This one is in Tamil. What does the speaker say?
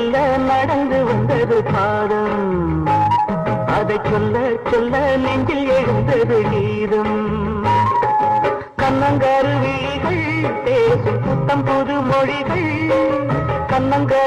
மெல்ல நடந்து வந்தது பாதம் அதை சொல்ல சொல்ல நெஞ்சில் எழுந்தது கீதம் கண்ணங்காரு விழிகள் பேசும் புத்தம் புது மொழிகள் கண்ணங்காரு